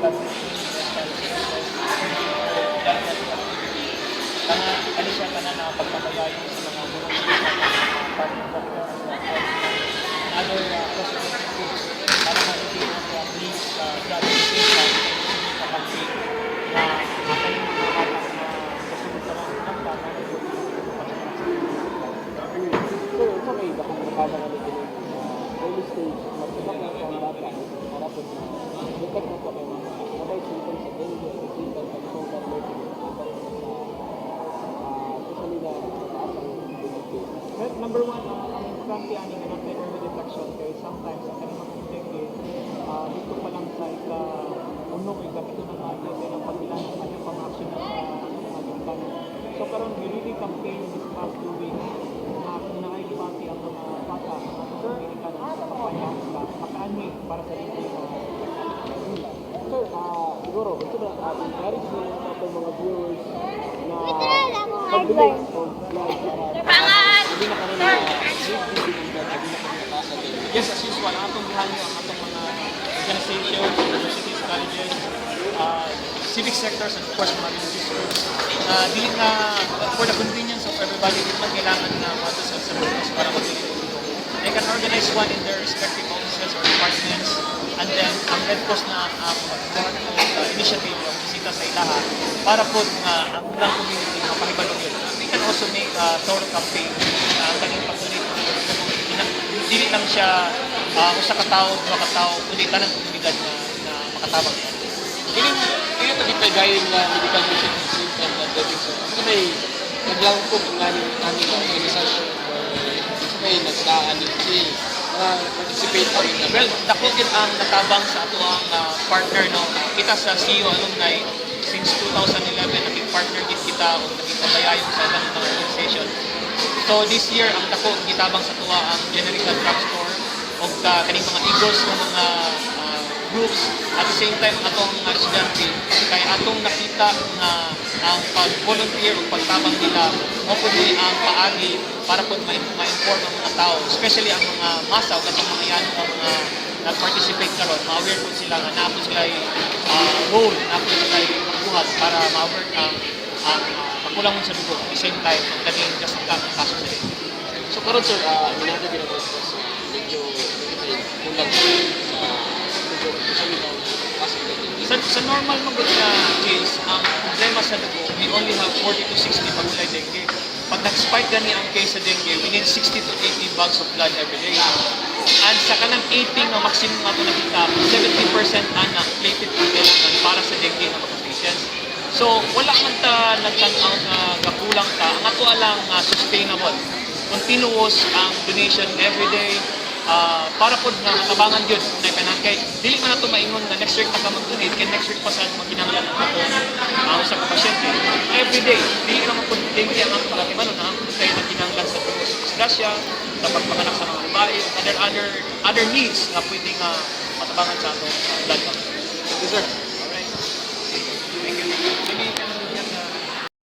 blood testing, karena ano siya kana na pagpapalayo sa mga gulong other possible foods para ma-retain ang please blood testing sa country na aking mga bata na kasunod sa mga kanta na So, sa may bakong nakama na nito early stage, magpapag na po ang bata para po na detect na po ang mabay symptoms sa dengue, symptoms sa social learning, especially na taas ang dengue. but number one, ang importante ani nga natin early detection kay sometimes ang kanang dengue dito pa lang sa ika-uno kay kapito na nga din ang pagbilang ng kanyang pang-action sa mga gintan. So karon we really campaign this past 2 weeks na kinaay pati ang mga bata ang atong American sa kampanya sa makaani para sa dengue Sir, siguro, gusto na encourage mo yung ating mga viewers na pagbili o vlog para hindi na kami na hindi na kami nataas sa dengue. Yes, as usual, ang atong gihanyo ang atong mga organizations, universities, colleges, civic sectors, and of course, mga religious groups. Dili na, for the convenience of everybody, di man kailangan na madasal sa bukas para magbili ng tulong. They can organize one in their respective offices or departments, and then ang Red Cross na initiative yung bisita sa ilaha para po ang ilang community mapahibalo yun. We can also make a thorough campaign na ang kanyang pag-donate dili lang siya usa ka tawo, duha ka tawo, kundi tanang komunidad na makatabang yan. Ini to gipagayon nga medical mission system na dengue. So, may naglangkog nga ni aming organisasyon or may nagdaan din participate pa rin na. Well, dako gid ang natabang sa ato ang partner no. Kita sa CEO alumni since 2011 naging partner gid kita o naging kabayayon sa ilang mga organization. So this year ang dako gitabang sa tuwa ang generic drugstore o kaning mga Eagles ng mga groups at the same time atong estudyante kay atong nakita na ang pag-volunteer o pagtabang nila mo pud ang paagi para po ma-inform ang mga tao, especially ang mga masa o katong mga yan ang mga nag-participate karon, ma-aware po sila nga na po sila role, na po sila magbuhat para ma-aware ang pagkulang sa dugo at the same time ang dating just ang kaso sa dito. So karon sir, minada ginagawa ko sa medyo kulang Sa normal mga na case, ang problema sa dugo, we only have 40 to 60 pagulay dengue. Pag nag-spike gani ang case sa dengue, we need 60 to 80 bags of blood every day. And sa kanang 80 nga maximum nga ito nakita, 70% anak plated kailangan para sa dengue ng mga patients. So, wala man ta nagtanaw na gakulang ta, ang ato lang sustainable. Continuous ang donation every day, para po na matabangan yun na ipanangkay. Dili man nato maingon na next week na ka mag-donate, kaya next week pa sa maginanglan ako sa pasyente. Every day, dili naman po dengue ang ang pagkatiman na ang kay maginanglan sa disgrasya, sa pagpanganak sa mga babae, other needs na pwedeng matabangan sa atong blood bank. Thank you, sir.